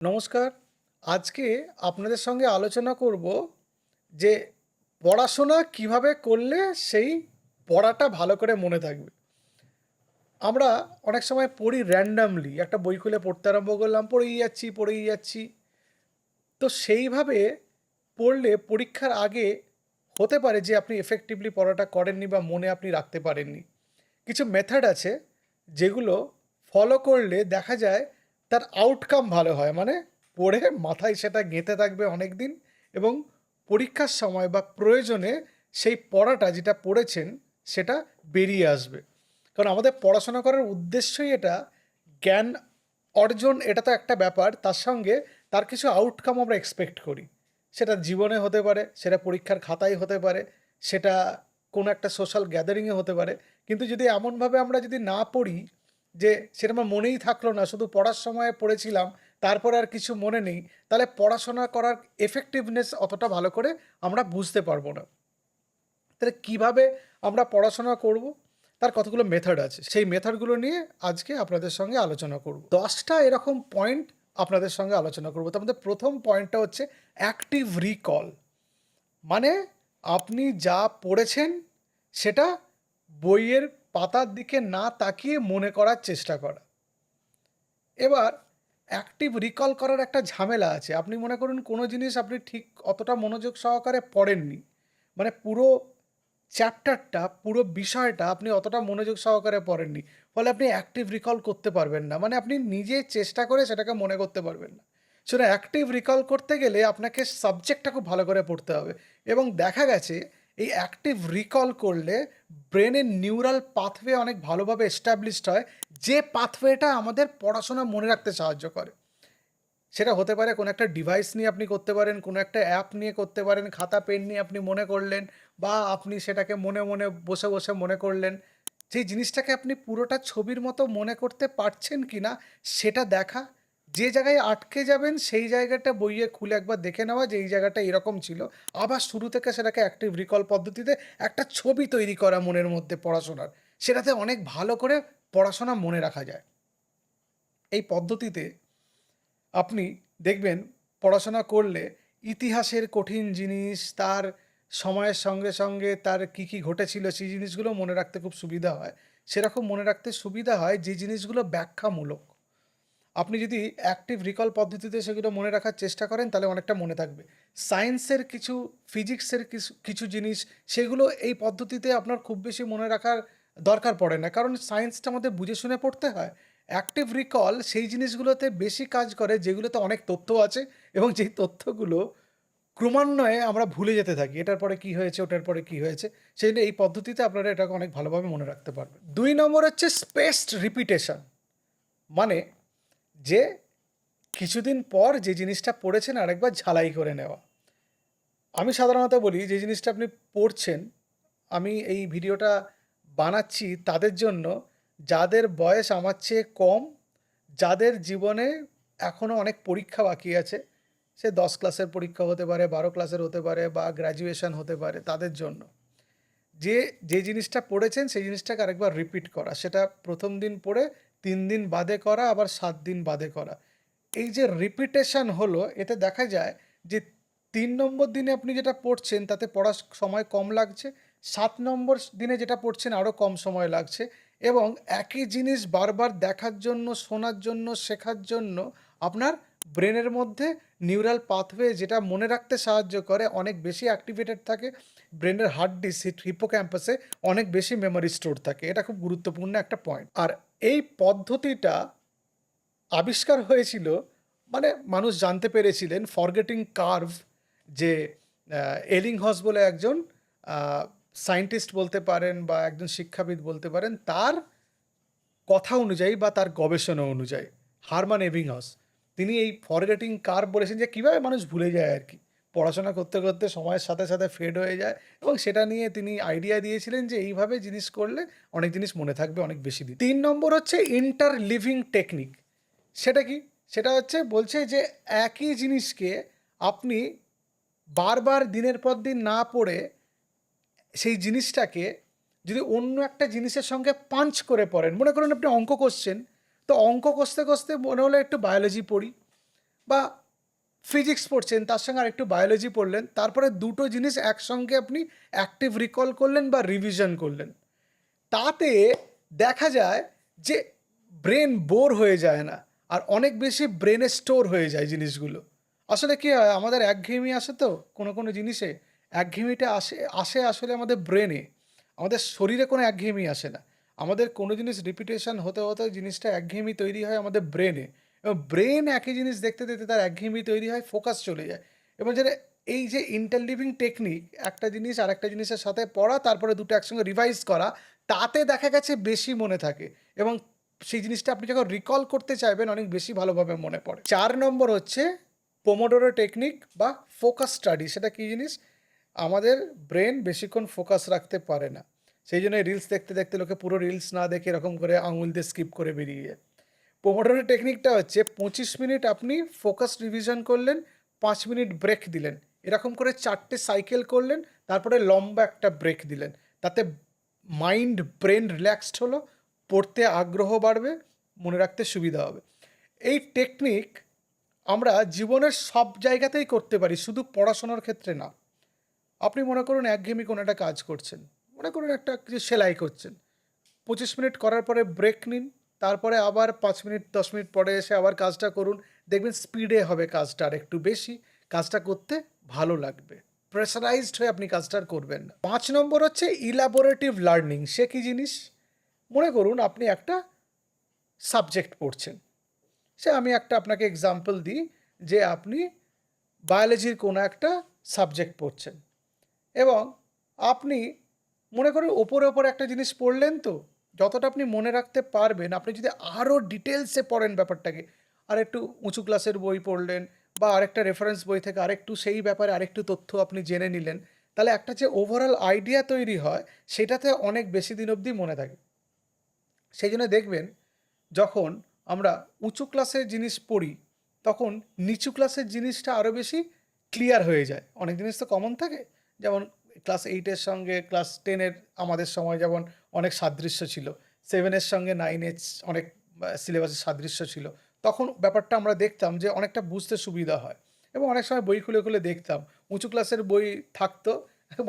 নমস্কার। আজকে আপনাদের সঙ্গে আলোচনা করব যে পড়াশোনা কিভাবে করলে সেই পড়াটা ভালো করে মনে থাকবে। আমরা অনেক সময় পড়ি র্যান্ডমলি, একটা বই খুলে পড়তে আরম্ভ করলাম, পড়েই যাচ্ছি। তো সেইভাবে পড়লে পরীক্ষার আগে হতে পারে যে আপনি এফেক্টিভলি পড়াটা করেননি বা মনে আপনি রাখতে পারেননি। কিছু মেথড আছে যেগুলো ফলো করলে দেখা যায় তার আউটকাম ভালো হয়, মানে পড়ে মাথায় সেটা গেঁথে থাকবে অনেক দিন এবং পরীক্ষার সময় বা প্রয়োজনে সেই পড়াটা যেটা পড়েছেন সেটা বেরিয়ে আসবে। কারণ আমাদের পড়াশোনা করার উদ্দেশ্যই এটা, জ্ঞান অর্জন এটা তো একটা ব্যাপার, তার সঙ্গে তার কিছু আউটকাম আমরা এক্সপেক্ট করি। সেটা জীবনে হতে পারে, সেটা পরীক্ষার খাতায় হতে পারে, সেটা কোনো একটা সোশ্যাল গ্যাদারিংয়ে হতে পারে। কিন্তু যদি এমনভাবে আমরা যদি না পড়ি যে সেটা আমার মনেই থাকলো না, শুধু পড়ার সময় পড়েছিলাম, তারপরে আর কিছু মনে নেই, তাহলে পড়াশোনা করার এফেক্টিভনেস অতটা ভালো করে আমরা বুঝতে পারবো না। তাহলে কীভাবে আমরা পড়াশোনা করব, তার কতগুলো মেথড আছে। সেই মেথডগুলো নিয়ে আজকে আপনাদের সঙ্গে আলোচনা করব। 10টা এরকম পয়েন্ট আপনাদের সঙ্গে আলোচনা করব। তার মধ্যে প্রথম পয়েন্টটা হচ্ছে অ্যাক্টিভ রিকল। মানে আপনি যা পড়েছেন সেটা বইয়ের পাতার দিকে না তাকিয়ে মনে করার চেষ্টা করা। এবার অ্যাক্টিভ রিকল করার একটা ঝামেলা আছে। আপনি মনে করুন কোনো জিনিস আপনি ঠিক অতটা মনোযোগ সহকারে পড়েননি। মানে পুরো চ্যাপ্টারটা, পুরো বিষয়টা আপনি অতটা মনোযোগ সহকারে পড়েননি। ফলে আপনি অ্যাক্টিভ রিকল করতে পারবেন না। মানে আপনি নিজে চেষ্টা করে সেটাকে মনে করতে পারবেন না। সেটা অ্যাক্টিভ রিকল করতে গেলে আপনাকে সাবজেক্টটা খুব ভালো করে পড়তে হবে। এবং দেখা গেছে এই অ্যাক্টিভ রিকল করলে ব্রেনের নিউরাল পাথওয়ে অনেক ভালোভাবে এস্টাবলিশড হয়, যে পাথওয়েটা আমাদের পড়াশোনা মনে রাখতে সাহায্য করে। সেটা হতে পারে কোনো একটা ডিভাইস নিয়ে আপনি করতে পারেন, কোনো একটা অ্যাপ নিয়ে করতে পারেন, খাতা পেন নিয়ে আপনি মনে করলেন, বা আপনি সেটাকে মনে মনে বসে বসে মনে করলেন। সেই জিনিসটাকে আপনি পুরোটা ছবির মতো মনে করতে পারছেন কি না সেটা দেখা। যে জায়গায় আটকে যাবেন সেই জায়গাটা বইয়ে খুলে একবার দেখে নেওয়া যে এই জায়গাটা এরকম ছিল। আবার শুরু থেকে সেটাকে অ্যাক্টিভ রিকল পদ্ধতিতে একটা ছবি তৈরি করা মনের মধ্যে পড়াশোনার। সেটাতে অনেক ভালো করে পড়াশোনা মনে রাখা যায়। এই পদ্ধতিতে আপনি দেখবেন পড়াশোনা করলে ইতিহাসের কঠিন জিনিস, তার সময়ের সঙ্গে সঙ্গে তার কী ঘটেছিল সেই জিনিসগুলো মনে রাখতে খুব সুবিধা হয়। সেরকম মনে রাখতে সুবিধা হয় যে জিনিসগুলো ব্যাখ্যামূলক। আপনি যদি অ্যাক্টিভ রিকল পদ্ধতিতে সেগুলো মনে রাখার চেষ্টা করেন তাহলে অনেকটা মনে থাকবে। সায়েন্সের কিছু, ফিজিক্সের কিছু কিছু জিনিস, সেগুলো এই পদ্ধতিতে আপনার খুব বেশি মনে রাখার দরকার পড়ে না, কারণ সায়েন্সটা আমাদের বুঝে শুনে পড়তে হয়। অ্যাক্টিভ রিকল সেই জিনিসগুলোতে বেশি কাজ করে যেগুলোতে অনেক তথ্য আছে এবং যেই তথ্যগুলো ক্রমান্বয়ে আমরা ভুলে যেতে থাকি। এটার পরে কী হয়েছে, ওটার পরে কী হয়েছে। সেই জন্য এই পদ্ধতিতে আপনারা এটাকে অনেক ভালোভাবে মনে রাখতে পারবেন। 2 নম্বর হচ্ছে স্পেসড রিপিটেশন। মানে যে কিছুদিন পর যে জিনিসটা পড়েছেন আরেকবার ঝালাই করে নেওয়া। আমি সাধারণত বলি যে জিনিসটা আপনি পড়ছেন, আমি এই ভিডিওটা বানাচ্ছি তাদের জন্য যাদের বয়স আমার চেয়ে কম, যাদের জীবনে এখনও অনেক পরীক্ষা বাকি আছে। সে 10 ক্লাসের পরীক্ষা হতে পারে, 12 ক্লাসের হতে পারে, বা গ্র্যাজুয়েশন হতে পারে, তাদের জন্য। যে জিনিসটা পড়েছেন সেই জিনিসটাকে আরেকবার রিপিট করা। সেটা প্রথম দিন পড়ে 3 দিন বাদে করা, আবার 7 দিন বাদে করা। এই যে রিপিটেশন হলো, এতে দেখা যায় যে 3 নম্বর দিনে আপনি যেটা পড়ছেন তাতে পড়ার সময় কম লাগছে। 7 নম্বর দিনে যেটা পড়ছেন আরও কম সময় লাগছে, এবং একই জিনিস বারবার দেখার জন্য, শোনার জন্য, শেখার জন্য আপনার ব্রেনের মধ্যে নিউরাল পাথওয়ে যেটা মনে রাখতে সাহায্য করে অনেক বেশি অ্যাক্টিভেটেড থাকে। ব্রেনের হার্ড ডিস্ক হিপোক্যাম্পাসে অনেক বেশি মেমোরি স্টোর থাকে। এটা খুব গুরুত্বপূর্ণ একটা পয়েন্ট। আর এই পদ্ধতিটা আবিষ্কার হয়েছিল, মানে মানুষ জানতে পেরেছিলেন ফরগেটিং কার্ভ, যে এলিংহস বলে একজন সায়েন্টিস্ট বলতে পারেন বা একজন শিক্ষাবিদ বলতে পারেন, তার কথা অনুযায়ী বা তার গবেষণা অনুযায়ী হারমান এবিংহস তিনি এই ফরগেটিং কার্ভ বলেছেন যে কীভাবে মানুষ ভুলে যায় আর কি, পড়াশোনা করতে করতে সময়ের সাথে সাথে ফেড হয়ে যায়। এবং সেটা নিয়ে তিনি আইডিয়া দিয়েছিলেন যে এইভাবে জিনিস করলে অনেক জিনিস মনে থাকবে অনেক বেশি দিন। 3 নম্বর হচ্ছে ইন্টার লিভিং টেকনিক। সেটা কি? সেটা হচ্ছে বলছে যে একই জিনিসকে আপনি বারবার দিনের পর দিন না পড়ে সেই জিনিসটাকে যদি অন্য একটা জিনিসের সঙ্গে পাঞ্চ করে পড়েন। মনে করুন আপনি অঙ্ক কষছেন, তো অঙ্ক কষতে কষতে মনে হলো একটু বায়োলজি পড়ি, বা ফিজিক্স পড়ছেন, তার সঙ্গে আরেকটু বায়োলজি পড়লেন, তারপরে দুটো জিনিস একসঙ্গে আপনি অ্যাক্টিভ রিকল করলেন বা রিভিশন করলেন। তাতে দেখা যায় যে ব্রেন বোর হয়ে যায় না, আর অনেক বেশি ব্রেনে স্টোর হয়ে যায় জিনিসগুলো। আসলে কি হয়, আমাদের একঘেয়েমি আসে তো কোনো কোনো জিনিসে, একঘেয়েমিটা আসে আসে আসলে আমাদের ব্রেনে, আমাদের শরীরে কোনো একঘেয়েমি আসে না। আমাদের কোনো জিনিস রিপিটেশন হতে হতে জিনিসটা একঘেয়েমি তৈরি হয় আমাদের ব্রেনে, এবং ব্রেন একই জিনিস দেখতে দেখতে তার একঘেয়েমি তৈরি হয়, ফোকাস চলে যায়। এবং যেটা এই যে ইন্টারলিভিং টেকনিক, একটা জিনিস আর একটা জিনিসের সাথে পড়া, তারপরে দুটো একসঙ্গে রিভাইজ করা, তাতে দেখা গেছে বেশি মনে থাকে, এবং সেই জিনিসটা আপনি যখন রিকল করতে চাইবেন অনেক বেশি ভালোভাবে মনে পড়ে। 4 নম্বর হচ্ছে পোমোডোরো টেকনিক বা ফোকাস স্টাডি। সেটা কী জিনিস? আমাদের ব্রেন বেশিক্ষণ ফোকাস রাখতে পারে না, সেই জন্য রিলস দেখতে দেখতে লোকে পুরো রিলস না দেখে এরকম করে আঙুল দিয়ে স্কিপ করে বেরিয়ে যায়। পোমোডোরো টেকনিকটা হচ্ছে 25 মিনিট আপনি ফোকাস রিভিশন করলেন, 5 মিনিট ব্রেক দিলেন, এরকম করে 4টে সাইকেল করলেন, তারপরে লম্বা একটা ব্রেক দিলেন। তাতে মাইন্ড ব্রেন রিল্যাক্সড হলো, পড়তে আগ্রহ বাড়বে, মনে রাখতে সুবিধা হবে। এই টেকনিক আমরা জীবনের সব জায়গাতেই করতে পারি, শুধু পড়াশোনার ক্ষেত্রে না। আপনি মনে করুন একঘেয়েমি কোনো একটা কাজ করছেন, মনে করুন একটা কিছু সেলাই করছেন, 25 মিনিট করার পরে ব্রেক নিন, তারপরে আবার 5 মিনিট 10 মিনিট পরে এসে আবার কাজটা করুন, দেখবেন স্পিডে হবে কাজটা আর একটু বেশি, কাজটা করতে ভালো লাগবে, প্রেসারাইজড হয়ে আপনি কাজটা আর করবেন না। 5 নম্বর হচ্ছে ইলাবোরেটিভ লার্নিং। সে কী জিনিস? মনে করুন আপনি একটা সাবজেক্ট পড়ছেন, সে আমি একটা আপনাকে এক্সাম্পল দিই, যে আপনি বায়োলজির কোনো একটা সাবজেক্ট পড়ছেন, এবং আপনি মনে করেন ওপরে ওপরে একটা জিনিস পড়লেন, তো যতটা আপনি মনে রাখতে পারবেন, আপনি যদি আরও ডিটেলসে পড়েন ব্যাপারটাকে, আর একটু উঁচু ক্লাসের বই পড়লেন, বা আরেকটা রেফারেন্স বই থেকে আরেকটু সেই ব্যাপারে আরেকটু তথ্য আপনি জেনে নিলেন, তাহলে একটা যে ওভারঅল আইডিয়া তৈরি হয়, সেটাতে অনেক বেশি দিন অবধি মনে থাকে। সেই জন্য দেখবেন, যখন আমরা উঁচু ক্লাসের জিনিস পড়ি, তখন নিচু ক্লাসের জিনিসটা আরও বেশি ক্লিয়ার হয়ে যায়। অনেক জিনিস তো কমন থাকে, যেমন ক্লাস 8-এর সঙ্গে ক্লাস 10-এর আমাদের সময় যেমন অনেক সাদৃশ্য ছিল, 7-এর সঙ্গে 9-এর অনেক সিলেবাসের সাদৃশ্য ছিল, তখন ব্যাপারটা আমরা দেখতাম যে অনেকটা বুঝতে সুবিধা হয়, এবং অনেক সময় বই খুলে খুলে দেখতাম, উঁচু ক্লাসের বই থাকতো,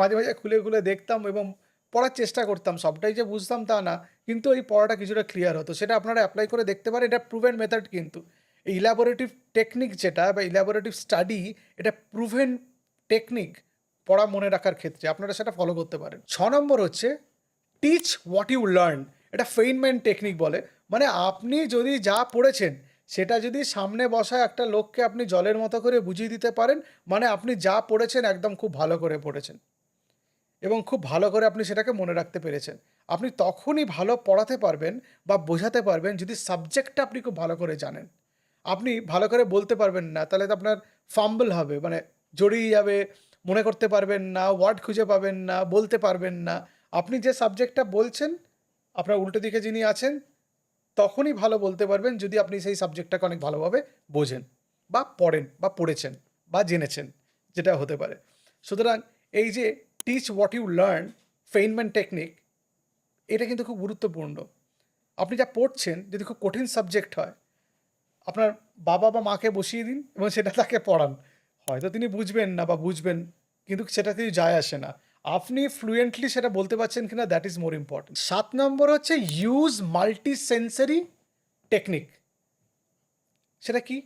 মাঝে মাঝে খুলে খুলে দেখতাম এবং পড়ার চেষ্টা করতাম, সবটাই যে বুঝতাম তা না, কিন্তু এই পড়াটা কিছুটা ক্লিয়ার হতো। সেটা আপনারা অ্যাপ্লাই করে দেখতে পারেন, এটা প্রুভেন মেথড। কিন্তু এই ইলাবোরেটিভ টেকনিক যেটা, বা ইলাবোরেটিভ স্টাডি, এটা প্রুভেন টেকনিক পড়া মনে রাখার ক্ষেত্রে, আপনারা সেটা ফলো করতে পারেন। 6 নম্বর হচ্ছে টিচ হোয়াট ইউ লার্ন। এটা ফেইনম্যান টেকনিক বলে, মানে আপনি যদি যা পড়েছেন সেটা যদি সামনে বসা একটা লোককে আপনি জলের মতো করে বুঝিয়ে দিতে পারেন, মানে আপনি যা পড়েছেন একদম খুব ভালো করে পড়েছেন, এবং খুব ভালো করে আপনি সেটাকে মনে রাখতে পেরেছেন। আপনি তখনই ভালো পড়াতে পারবেন বা বোঝাতে পারবেন যদি সাবজেক্টটা আপনি খুব ভালো করে জানেন। আপনি ভালো করে বলতে পারবেন না, তাহলে তো আপনার ফাম্বল হবে, মানে জড়িয়ে যাবে, মনে করতে পারবেন না, ওয়ার্ড খুঁজে পাবেন না, বলতে পারবেন না। আপনি যে সাবজেক্টটা বলছেন, আপনার উল্টো দিকে যিনি আছেন, তখনই ভালো বলতে পারবেন যদি আপনি সেই সাবজেক্টটাকে অনেক ভালোভাবে বোঝেন, বা পড়েন, বা পড়েছেন, বা জেনেছেন, যেটা হতে পারে। সুতরাং এই যে teach what you learn, Feynman technique, এটা কিন্তু খুব গুরুত্বপূর্ণ। আপনি যা পড়ছেন যদি খুব কঠিন সাবজেক্ট হয়, আপনার বাবা বা মাকে বসিয়ে দিন এবং সেটা তাকে পড়ান, হয়তো তিনি বুঝবেন না বা বুঝবেন, কিন্তু সেটা কিছু যায় আসে না, আপনি ফ্লুয়েন্টলি সেটা বলতে পারছেন কিনা, দ্যাট ইজ মোর ইম্পর্টেন্ট। 7 নম্বর হচ্ছে ইউজ মাল্টি সেন্সারি টেকনিক। সেটা কি?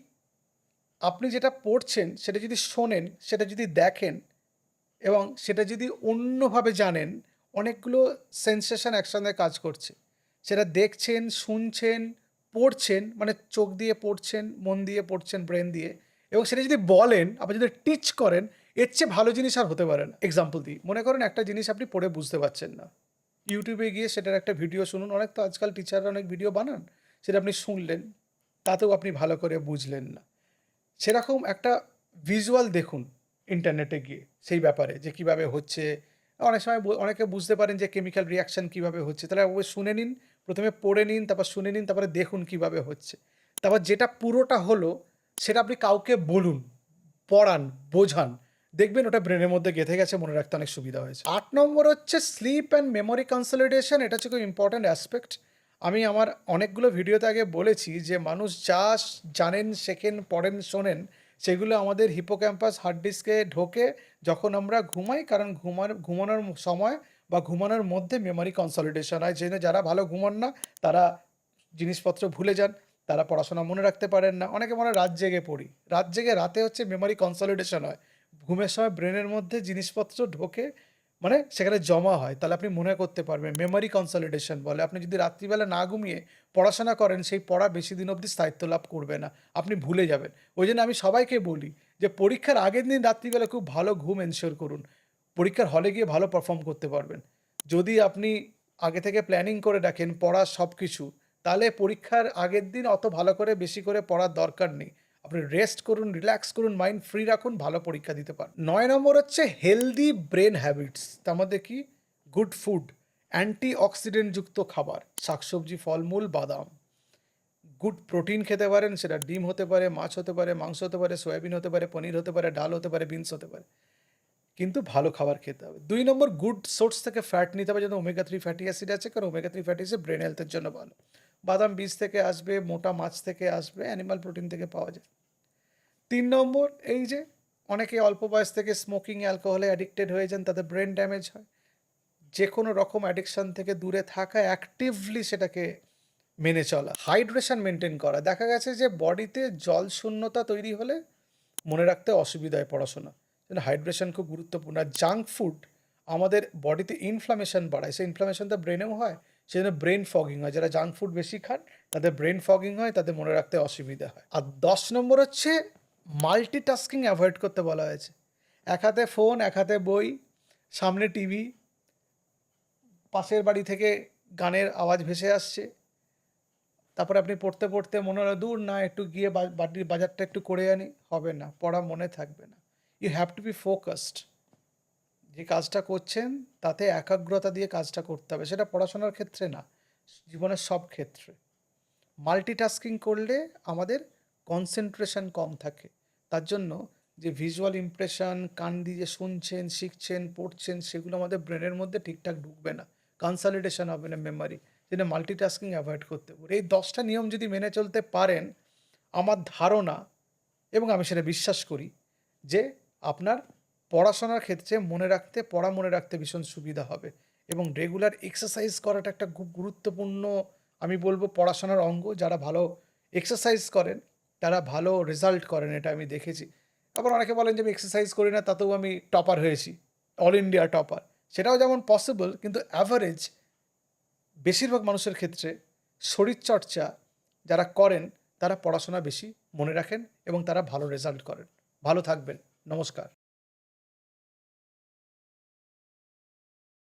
আপনি যেটা পড়ছেন সেটা যদি শোনেন, সেটা যদি দেখেন, এবং সেটা যদি অন্যভাবে জানেন, অনেকগুলো সেন্সেশন একসঙ্গে কাজ করছে। সেটা দেখছেন, শুনছেন, পড়ছেন, মানে চোখ দিয়ে পড়ছেন, মন দিয়ে পড়ছেন, ব্রেন দিয়ে, এবং সেটা যদি বলেন, আপনি যদি টিচ করেন, এর চেয়ে ভালো জিনিস আর হতে পারে না। এক্সাম্পল দিই, মনে করেন একটা জিনিস আপনি পড়ে বুঝতে পারছেন না, ইউটিউবে গিয়ে সেটার একটা ভিডিও শুনুন, অনেক তো আজকাল টিচাররা অনেক ভিডিও বানান, সেটা আপনি শুনলেন, তাতেও আপনি ভালো করে বুঝলেন না। সেরকম একটা ভিজুয়াল দেখুন ইন্টারনেটে গিয়ে সেই ব্যাপারে, যে কীভাবে হচ্ছে। অনেক সময় অনেকে বুঝতে পারেন যে কেমিক্যাল রিয়াকশান কীভাবে হচ্ছে, তাহলে ওই শুনে নিন, প্রথমে পড়ে নিন, তারপর শুনে নিন, তারপরে দেখুন কীভাবে হচ্ছে, তারপর যেটা পুরোটা হলো সেটা আপনি কাউকে বলুন, পড়ান, বোঝান, দেখবেন ওটা ব্রেনের মধ্যে গেঁথে গেছে, মনে রাখতে অনেক সুবিধা হয়েছে। 8 নম্বর হচ্ছে স্লিপ অ্যান্ড মেমোরি কনসলিডেশন। এটা হচ্ছে খুব ইম্পর্ট্যান্ট অ্যাসপেক্ট। আমি আমার অনেকগুলো ভিডিওতে আগে বলেছি যে মানুষ যা জানেন, শেখেন, পড়েন, শোনেন সেগুলো আমাদের হিপোক্যাম্পাস হার্ড ডিস্কে ঢোকে যখন আমরা ঘুমাই। কারণ ঘুমানোর সময় বা ঘুমানোর মধ্যে মেমোরি কনসলিডেশন হয়। জেনে যারা ভালো ঘুমান না তারা জিনিসপত্র ভুলে যান, তারা পড়াশোনা মনে রাখতে পারেন না। অনেকে মনে হয় রাত জেগে পড়ি, রাত জেগে রাতে হচ্ছে মেমোরি কনসলিডেশন হয়। ঘুমের সময় ব্রেনের মধ্যে জিনিসপত্র ঢোকে, মানে সেখানে জমা হয়, তাহলে আপনি মনে করতে পারবেন। মেমোরি কনসলিডেশন বলে। আপনি যদি রাত্রিবেলা না ঘুমিয়ে পড়াশোনা করেন সেই পড়া বেশি দিন অবধি স্থায়িত্ব লাভ করবে না, আপনি ভুলে যাবেন। ওই জন্য আমি সবাইকে বলি যে পরীক্ষার আগের দিন রাত্রিবেলা খুব ভালো ঘুম এনশিওর করুন, পরীক্ষার হলে গিয়ে ভালো পারফর্ম করতে পারবেন। যদি আপনি আগে থেকে প্ল্যানিং করে রাখেন পড়ার সব কিছু, তাহলে পরীক্ষার আগের দিন অত ভালো করে বেশি করে পড়ার দরকার নেই। আপনি রেস্ট করুন, রিল্যাক্স করুন, মাইন্ড ফ্রি রাখুন, ভালো পরীক্ষা দিতে পারেন। ৯ নম্বর হচ্ছে হেলদি ব্রেন হ্যাবিটস। তার মধ্যে কি? গুড ফুড, অ্যান্টি অক্সিডেন্টযুক্ত খাবার, শাকসবজি, ফলমূল, বাদাম। গুড প্রোটিন খেতে পারেন, সেটা ডিম হতে পারে, মাছ হতে পারে, মাংস হতে পারে, সয়াবিন হতে পারে, পনির হতে পারে, ডাল হতে পারে, বিনস হতে পারে, কিন্তু ভালো খাবার খেতে হবে। ২ নম্বর গুড সোর্স থেকে ফ্যাট নিতে হবে, যেমন ওমেগা 3 ফ্যাটি অ্যাসিড আছে, কারণ ওমেগা 3 ফ্যাটি অ্যাসিড ব্রেন হেলথের জন্য ভালো। বাদাম বীজ থেকে আসবে, মোটা মাছ থেকে আসবে, অ্যানিমাল প্রোটিন থেকে পাওয়া যায়। ৩ নম্বর এই যে অনেকে অল্প বয়স থেকে স্মোকিং, অ্যালকোহলে অ্যাডিক্টেড হয়ে যান, তাদের ব্রেন ড্যামেজ হয়। যে কোনো রকম অ্যাডিকশান থেকে দূরে থাকা, অ্যাক্টিভলি সেটাকে মেনে চলা, হাইড্রেশন মেনটেন করা। দেখা গেছে যে বডিতে জল শূন্যতা তৈরি হলে মনে রাখতে অসুবিধা হয় পড়াশোনা, হাইড্রেশন খুব গুরুত্বপূর্ণ। আর জাঙ্ক ফুড আমাদের বডিতে ইনফ্লামেশন বাড়ায়, সেই ইনফ্লামেশন তো ব্রেনেও হয়, সেই জন্য ব্রেন ফগিং হয়। যারা জাঙ্ক ফুড বেশি খান তাদের ব্রেন ফগিং হয়, তাদের মনে রাখতে অসুবিধা হয়। আর ১০ নম্বর হচ্ছে মাল্টিটাস্কিং অ্যাভয়েড করতে বলা হয়েছে। এক হাতে ফোন, এক হাতে বই, সামনে টিভি, পাশের বাড়ি থেকে গানের আওয়াজ ভেসে আসছে, তারপরে আপনি পড়তে পড়তে মনে হলো দূর না একটু গিয়ে বাড়ির বাজারটা একটু করে আনি, হবে না, পড়া মনে থাকবে না। You have to be focused. যে কাজটা করছেন তাতে একাগ্রতা দিয়ে কাজটা করতে হবে, সেটা পড়াশোনার ক্ষেত্রে না, জীবনের সব ক্ষেত্রে। মাল্টিটাস্কিং করলে আমাদের কনসেন্ট্রেশন কম থাকে। তার জন্য যে ভিজুয়াল ইমপ্রেশন, কান দিয়ে যে শুনছেন, শিখছেন, পড়ছেন, সেগুলো আমাদের ব্রেনের মধ্যে ঠিকঠাক ঢুকবে না, কনসলিডেশন হবে না মেমোরি। যেটা মাল্টিটাস্কিং অ্যাভয়েড করতে পারে। এই 10টা নিয়ম যদি মেনে চলতে পারেন, আমার ধারণা এবং আমি সেটা বিশ্বাস করি যে আপনার পড়াশোনার ক্ষেত্রে পড়া মনে রাখতে ভীষণ সুবিধা হবে। এবং রেগুলার এক্সারসাইজ করাটা একটা খুব গুরুত্বপূর্ণ, আমি বলবো, পড়াশোনার অঙ্গ। যারা ভালো এক্সারসাইজ করেন তারা ভালো রেজাল্ট করেন, এটা আমি দেখেছি। আবার অনেকে বলেন যে আমি এক্সারসাইজ করি না তাতেও আমি টপার হয়েছি, অল ইন্ডিয়া টপার। সেটাও যেমন পসিবল, কিন্তু অ্যাভারেজ বেশিরভাগ মানুষের ক্ষেত্রে শরীরচর্চা যারা করেন তারা পড়াশোনা বেশি মনে রাখেন এবং তারা ভালো রেজাল্ট করেন। ভালো থাকবেন। নমস্কার।